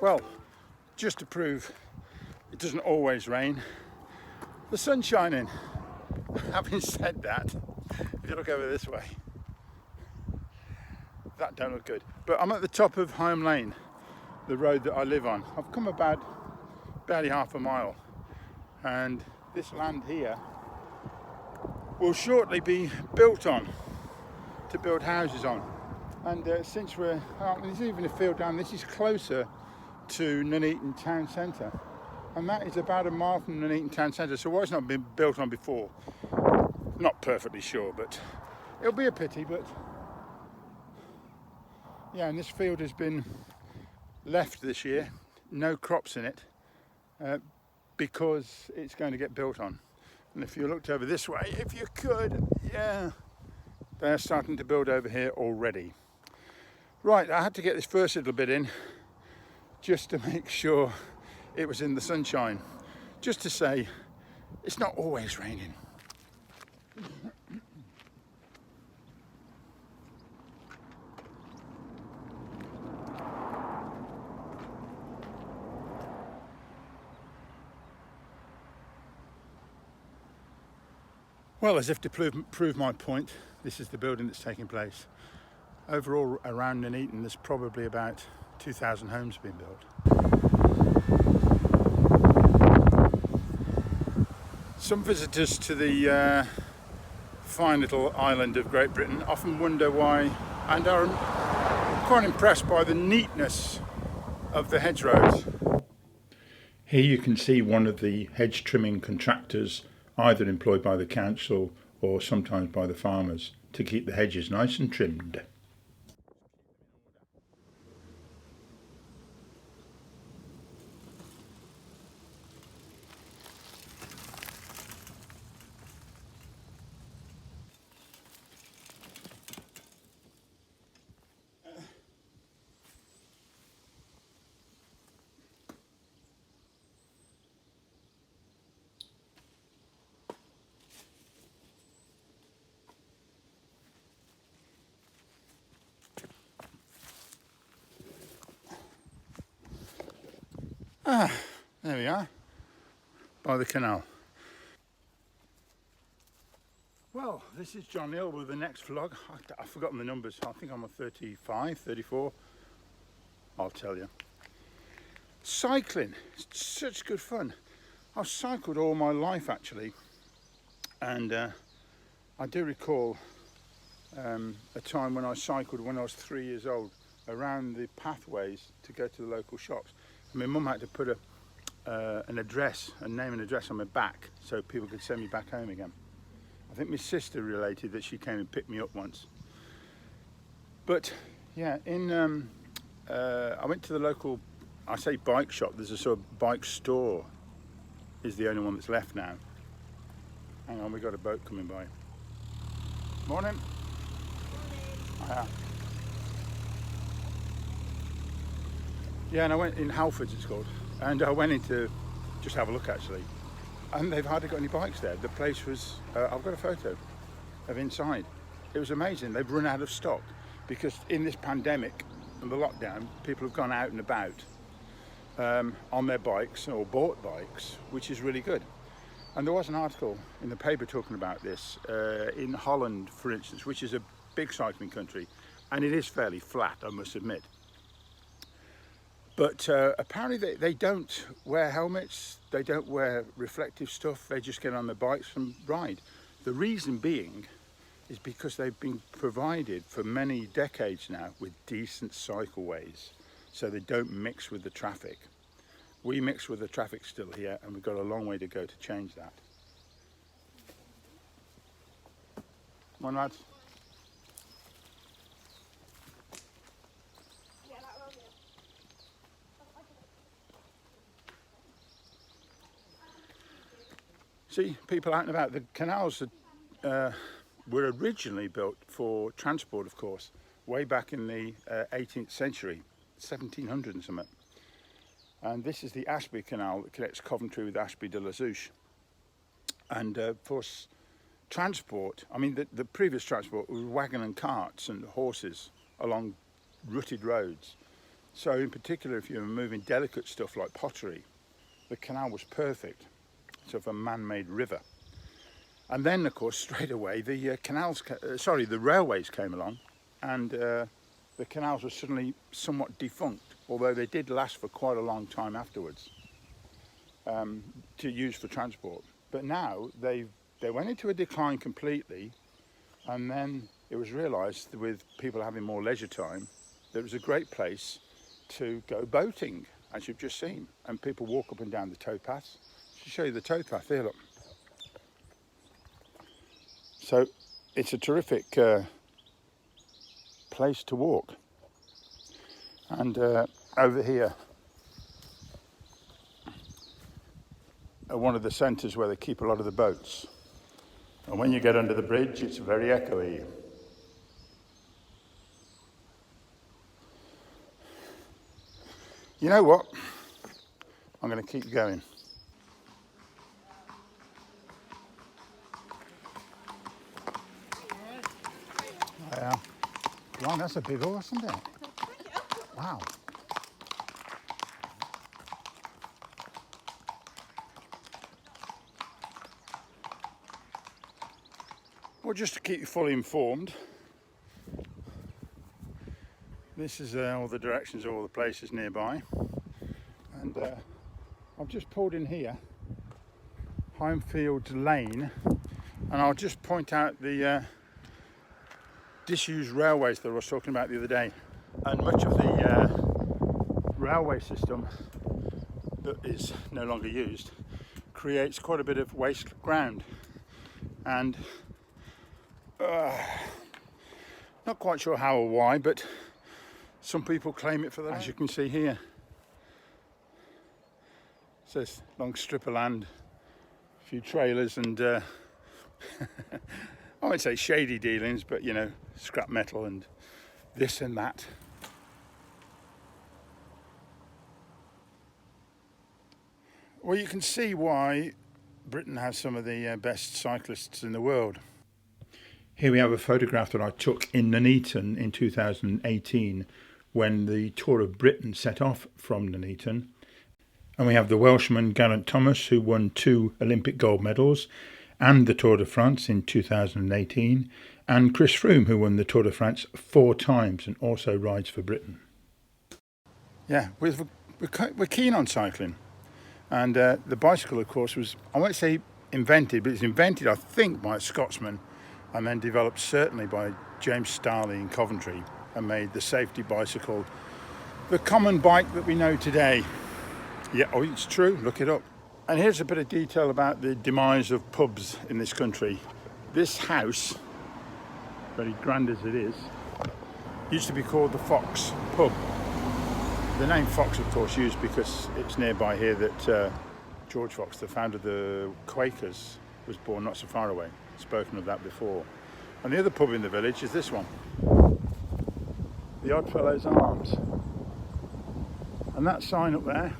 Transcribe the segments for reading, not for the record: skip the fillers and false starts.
Well, just to prove it doesn't always rain, the sun's shining. Having said that, if you look over this way, that don't look good. But I'm at the top of Home Lane, the road that I live on. I've come about barely half a mile, and this land here will shortly be built on, to build houses on. And since there's even a field down, this is closer to Nuneaton town centre, and that is about a mile from Nuneaton town centre. So why it's not been built on before, not perfectly sure, but it'll be a pity. But yeah, and this field has been left this year, no crops in it, because it's going to get built on. And if you looked over this way, if you could, yeah, they're starting to build over here already. Right, I had to get this first little bit in just to make sure it was in the sunshine, just to say it's not always raining. Well, as if to prove my point, this is the building that's taking place. Overall, around Nuneaton, there's probably about 2,000 homes being built. Some visitors to the fine little island of Great Britain often wonder why, and are quite impressed by the neatness of the hedgerows. Here you can see one of the hedge trimming contractors, either employed by the council or sometimes by the farmers, to keep the hedges nice and trimmed. There we are, by the canal. Well, this is John Neal with the next vlog. I've forgotten the numbers. I think I'm on 35, 34. I'll tell you. Cycling, it's such good fun. I've cycled all my life actually, and I do recall a time when I cycled when I was 3 years old around the pathways to go to the local shops. My mum had to put an address, a name and address on my back so people could send me back home again. I think my sister related that she came and picked me up once. But yeah, I went to the local, I say bike shop, there's a sort of bike store, is the only one that's left now. Hang on, we got a boat coming by. Morning. Morning. Yeah, and I went in Halfords, it's called, and I went in to just have a look actually, and they've hardly got any bikes there. The place was, I've got a photo of inside. It was amazing. They've run out of stock because in this pandemic and the lockdown, people have gone out and about on their bikes or bought bikes, which is really good. And there was an article in the paper talking about this in Holland, for instance, which is a big cycling country, and it is fairly flat, I must admit. But apparently they don't wear helmets, they don't wear reflective stuff, they just get on their bikes and ride. The reason being is because they've been provided for many decades now with decent cycleways, so they don't mix with the traffic. We mix with the traffic still here, and we've got a long way to go to change that. Come on, lads. See, people out and about. The canals were originally built for transport, of course, way back in the 18th century, 1700 and something. And this is the Ashby Canal that connects Coventry with Ashby de la Zouch. And of course, transport, I mean, the previous transport was wagon and carts and horses along rutted roads. So in particular, if you were moving delicate stuff like pottery, the canal was perfect. It's of a man-made river. And then, of course, straight away the the railways came along, and the canals were suddenly somewhat defunct, although they did last for quite a long time afterwards to use for transport. But now they went into a decline completely, and then it was realised, with people having more leisure time, that it was a great place to go boating, as you've just seen, and people walk up and down the towpaths. I'll show you the towpath here, look. So it's a terrific place to walk. And over here are one of the centres where they keep a lot of the boats. And when you get under the bridge, it's very echoey. You know what? I'm going to keep going. Yeah. Wow, that's a big horse, isn't it? Wow. Well, just to keep you fully informed, this is all the directions of all the places nearby. And I've just pulled in here, Highfields Lane, and I'll just point out the disused railways that I was talking about the other day. And much of the railway system that is no longer used creates quite a bit of waste ground, and not quite sure how or why, but some people claim it for that. As you can see here, it says long strip of land, a few trailers, and I won't say shady dealings, but you know, scrap metal and this and that. Well, you can see why Britain has some of the best cyclists in the world. Here we have a photograph that I took in Nuneaton in 2018 when the Tour of Britain set off from Nuneaton. And we have the Welshman Geraint Thomas, who won 2 Olympic gold medals and the Tour de France in 2018, and Chris Froome, who won the Tour de France 4 times and also rides for Britain. Yeah, we're keen on cycling, and the bicycle, of course, was, I won't say invented, but it's invented, I think, by a Scotsman, and then developed certainly by James Starley in Coventry, and made the safety bicycle the common bike that we know today. Yeah, oh, it's true, look it up. And here's a bit of detail about the demise of pubs in this country. This house, very grand as it is, used to be called the Fox Pub. The name Fox, of course, used because it's nearby here that George Fox, the founder of the Quakers, was born not so far away. Spoken of that before. And the other pub in the village is this one, the Oddfellows Arms. And that sign up there,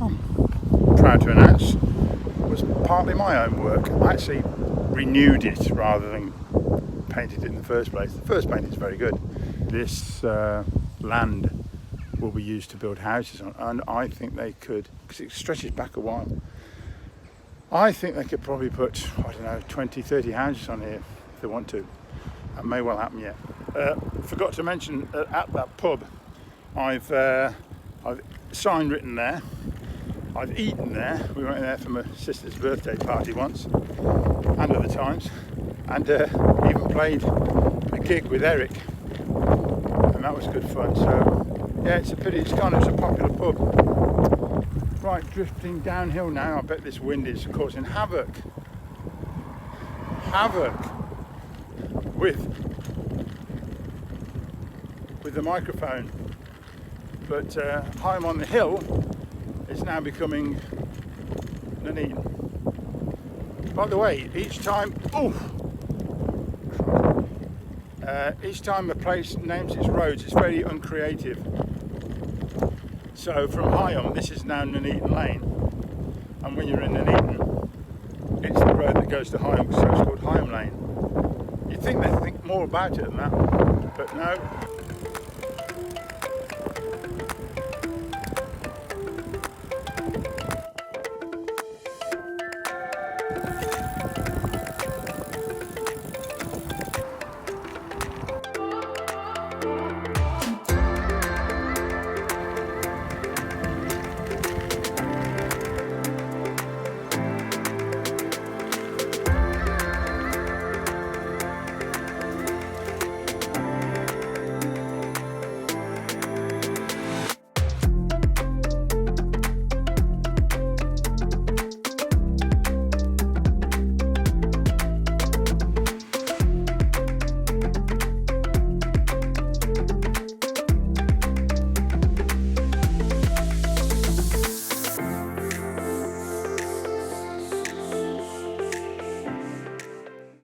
I'm proud to announce, was partly my own work. I actually renewed it rather than painted it in the first place. The first paint is very good. This land will be used to build houses on, and I think they could, because it stretches back a while, I think they could probably put, I don't know, 20, 30 houses on here if they want to. That may well happen yet. Forgot to mention, at that pub, I've sign written there. I've eaten there. We went there for my sister's birthday party once, and other times, and even played a gig with Eric, and that was good fun. So yeah, it's a pity it's gone. It's a popular pub. Right, drifting downhill now. I bet this wind is causing havoc with the microphone. But High on the Hill is now becoming Nuneaton. By the way, each time a place names its roads, it's very uncreative. So from Higham, this is now Nuneaton Lane, and when you're in Nuneaton, it's the road that goes to Higham, so it's called Higham Lane. You'd think they'd think more about it than that, but no.